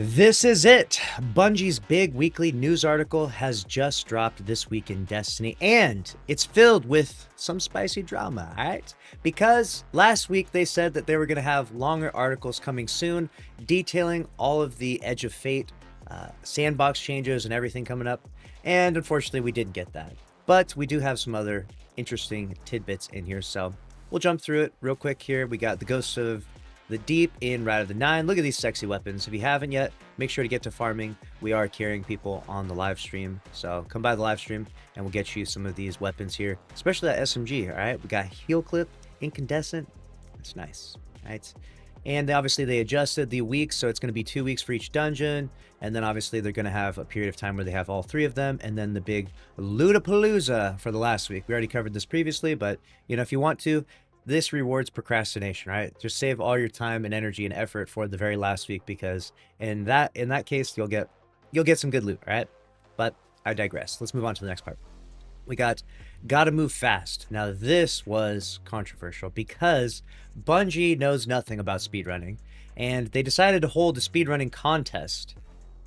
This is it. Bungie's big weekly news article has just dropped this week in Destiny, and it's filled with some spicy drama, all right? Because last week they said that they were going to have longer articles coming soon, detailing all of the Edge of Fate sandbox changes and everything coming up, and unfortunately we didn't get that. But we do have some other interesting tidbits in here, so we'll jump through it real quick here. We got the Ghosts of the Deep in Ride of the Nine. Look at these sexy weapons. If you haven't yet, make sure to get to farming. We are carrying people on the live stream, so come by the live stream and we'll get you some of these weapons here, especially that SMG. All right, we got Heal Clip, Incandescent. That's nice. All right, and obviously they adjusted the weeks, so it's going to be 2 weeks for each dungeon, and then obviously they're going to have a period of time where they have all three of them, and then the big Lootapalooza for the last week. We already covered this previously, but you know, if you want to, this rewards procrastination, right? Just save all your time and energy and effort for the very last week, because in that case you'll get some good loot, right? But I digress. Let's move on to the next part. We got Gotta Move Fast. Now this was controversial because Bungie knows nothing about speedrunning, and they decided to hold a speedrunning contest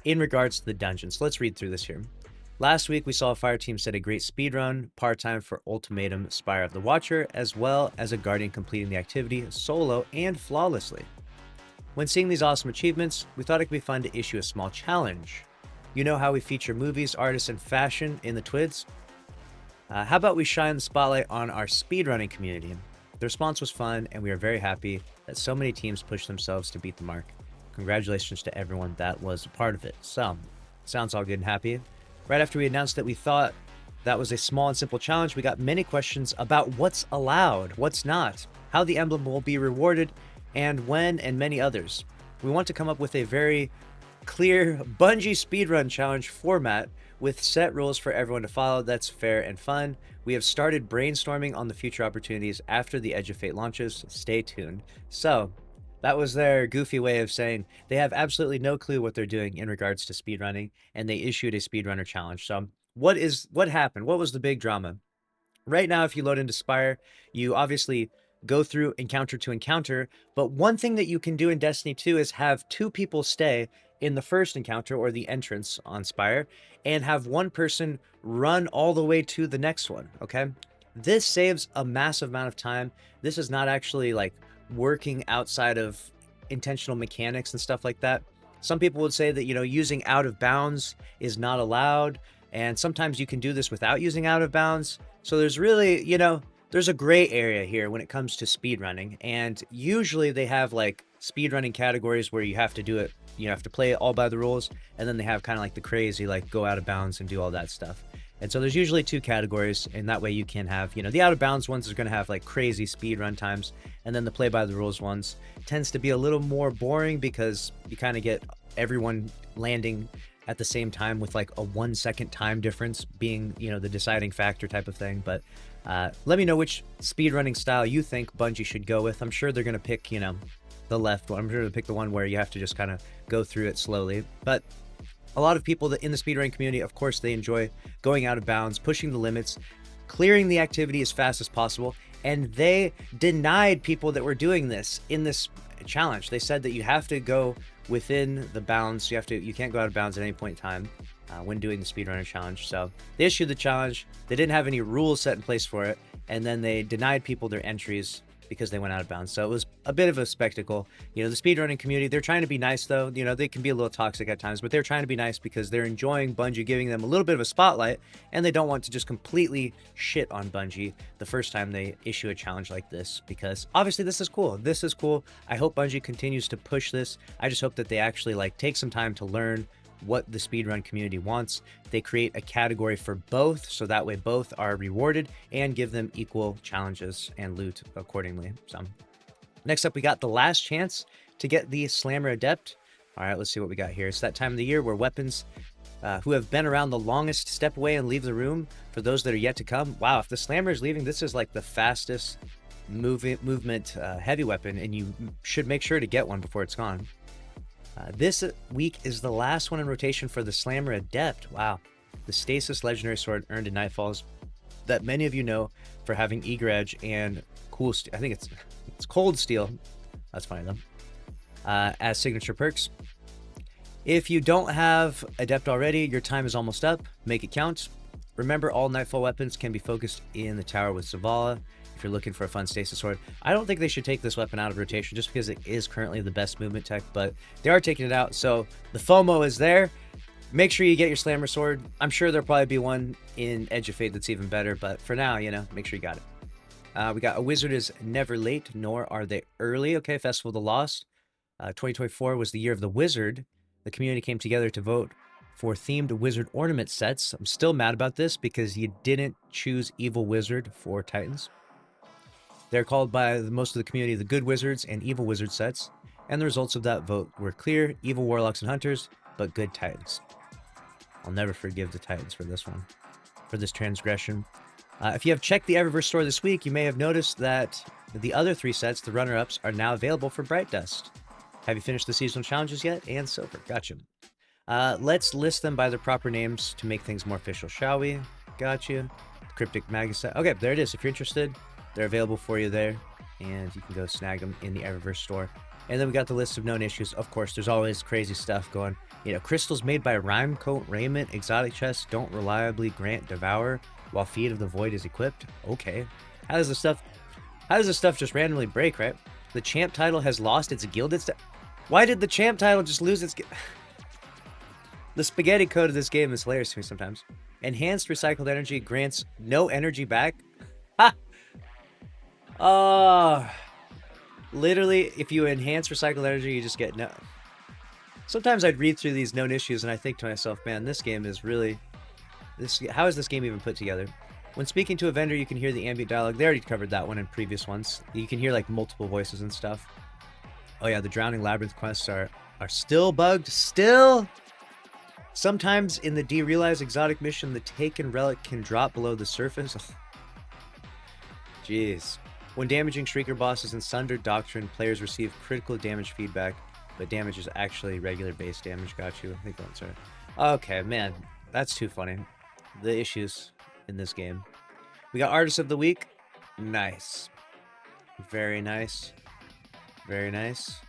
in regards to the dungeon. So let's read through this here. Last week, we saw a fire team set a great speedrun, part-time for Ultimatum Spire of the Watcher, as well as a Guardian completing the activity solo and flawlessly. When seeing these awesome achievements, we thought it could be fun to issue a small challenge. You know how we feature movies, artists, and fashion in the TWIDs? How about we shine the spotlight on our speedrunning community? The response was fun, and we are very happy that so many teams pushed themselves to beat the mark. Congratulations to everyone that was a part of it. So, sounds all good and happy. Right after we announced that we thought that was a small and simple challenge, we got many questions about what's allowed, what's not, how the emblem will be rewarded, and when, and many others. We want to come up with a very clear Bungie speedrun challenge format with set rules for everyone to follow that's fair and fun. We have started brainstorming on the future opportunities after the Edge of Fate launches. Stay tuned. So, that was their goofy way of saying they have absolutely no clue what they're doing in regards to speedrunning, and they issued a speedrunner challenge. So what happened? What was the big drama? Right now, if you load into Spire, you obviously go through encounter to encounter, but one thing that you can do in Destiny 2 is have two people stay in the first encounter or the entrance on Spire and have one person run all the way to the next one, okay? This saves a massive amount of time. This is not actually like working outside of intentional mechanics and stuff like that. Some people would say that, you know, using out of bounds is not allowed, and sometimes you can do this without using out of bounds. So there's really, you know, there's a gray area here when it comes to speedrunning, and usually they have like speedrunning categories where you have to do it, you have to play it all by the rules, and then they have kind of like the crazy, like go out of bounds and do all that stuff. And so there's usually two categories, and that way you can have, you know, the out of bounds ones are going to have like crazy speed run times, and then the play by the rules ones tends to be a little more boring because you kind of get everyone landing at the same time with like a 1 second time difference being, you know, the deciding factor type of thing. But let me know which speedrunning style you think Bungie should go with. I'm sure they're going to pick, you know, the left one. I'm sure they'll pick the one where you have to just kind of go through it slowly. But a lot of people that in the speedrunning community, of course, they enjoy going out of bounds, pushing the limits, clearing the activity as fast as possible, and they denied people that were doing this in this challenge. They said that you have to go within the bounds. You can't go out of bounds at any point in time when doing the speedrunner challenge. So they issued the challenge. They didn't have any rules set in place for it, and then they denied people their entries because they went out of bounds. So it was a bit of a spectacle. You know, the speedrunning community, they're trying to be nice though. You know, they can be a little toxic at times, but they're trying to be nice because they're enjoying Bungie giving them a little bit of a spotlight, and they don't want to just completely shit on Bungie the first time they issue a challenge like this, because obviously this is cool. This is cool. I hope Bungie continues to push this. I just hope that they actually like take some time to learn what the speedrun community wants. They create a category for both, so that way both are rewarded, and give them equal challenges and loot accordingly. So next up, we got the last chance to get the Slammer Adept. All right, let's see what we got here. It's that time of the year where weapons who have been around the longest step away and leave the room for those that are yet to come. Wow, if the Slammer is leaving, this is like the fastest movement heavy weapon, and you should make sure to get one before it's gone. This week is the last one in rotation for the Slammer Adept. Wow. The Stasis Legendary Sword earned in Nightfalls that many of you know for having Eager Edge and Cool Steel. I think it's Cold Steel. That's funny though. As signature perks. If you don't have Adept already, your time is almost up. Make it count. Remember, all Nightfall weapons can be focused in the tower with Zavala. If you're looking for a fun stasis sword, I don't think they should take this weapon out of rotation just because it is currently the best movement tech, but they are taking it out, so the FOMO is there. Make sure you get your Slammer sword. I'm sure there'll probably be one in Edge of Fate that's even better, but for now, you know, make sure you got it. We got a wizard is never late, nor are they early. Okay, Festival of the Lost. 2024 was the year of the wizard. The community came together to vote for themed wizard ornament sets. I'm still mad about this because you didn't choose Evil Wizard for Titans. They're called by most of the community the Good Wizards and Evil Wizard sets, and the results of that vote were clear: Evil Warlocks and Hunters, but good Titans. I'll never forgive the Titans for this one, for this transgression. If you have checked the Eververse store this week, you may have noticed that the other 3 sets, the runner-ups, are now available for Bright Dust. Have you finished the seasonal challenges yet? And Silver, gotcha. Let's list them by their proper names to make things more official, shall we? Gotcha. Cryptic Magus set. Okay, there it is. If you're interested, they're available for you there, and you can go snag them in the Eververse store. And then we got the list of known issues. Of course, there's always crazy stuff going. You know, crystals made by Rhyme Coat Raiment, exotic chests don't reliably grant Devour while Feet of the Void is equipped. Okay. How does this stuff just randomly break, right? The champ title has lost its gilded Why did the champ title just lose its... The spaghetti code of this game is hilarious to me sometimes. Enhanced recycled energy grants no energy back. Ha! Literally, if you enhance recycled energy, you just get no... Sometimes I'd read through these known issues and I think to myself, man, this game is really... How is this game even put together? When speaking to a vendor, you can hear the ambient dialogue. They already covered that one in previous ones. You can hear like multiple voices and stuff. Oh yeah, the Drowning Labyrinth quests are still bugged. Still? Sometimes in the Derealized exotic mission, the Taken Relic can drop below the surface. Jeez. When damaging Shrieker bosses in Sundered Doctrine, players receive critical damage feedback, but damage is actually regular base damage. Got you. I think that's right. Okay, man. That's too funny. The issues in this game. We got Artist of the Week. Nice. Very nice. Very nice.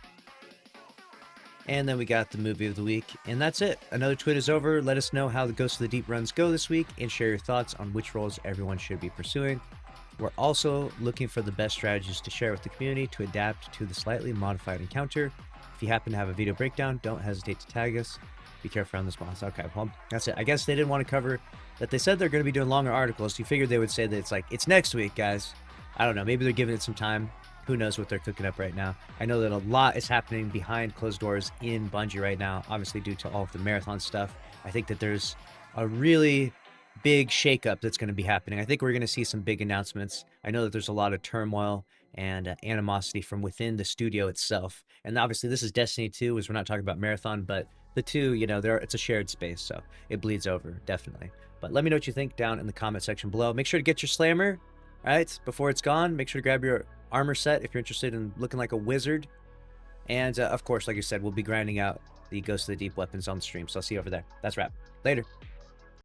And then we got the Movie of the Week. And that's it. Another TWID is over. Let us know how the Ghost of the Deep runs go this week and share your thoughts on which roles everyone should be pursuing. We're also looking for the best strategies to share with the community to adapt to the slightly modified encounter. If you happen to have a video breakdown, don't hesitate to tag us. Be careful around this boss. Okay, well, that's it. I guess they didn't want to cover that. They said they're going to be doing longer articles. You figured they would say that it's like, it's next week, guys. I don't know. Maybe they're giving it some time. Who knows what they're cooking up right now. I know that a lot is happening behind closed doors in Bungie right now, obviously due to all of the marathon stuff. I think that there's a really big shakeup that's going to be happening. I think we're going to see some big announcements. I know that there's a lot of turmoil and animosity from within the studio itself. And obviously this is Destiny 2, as we're not talking about marathon, but the two, you know, it's a shared space, so it bleeds over, definitely. But let me know what you think down in the comment section below. Make sure to get your Slammer, all right, before it's gone. Make sure to grab your armor set if you're interested in looking like a wizard. And, of course, like I said, we'll be grinding out the Ghost of the Deep weapons on the stream, so I'll see you over there. That's a wrap. Later.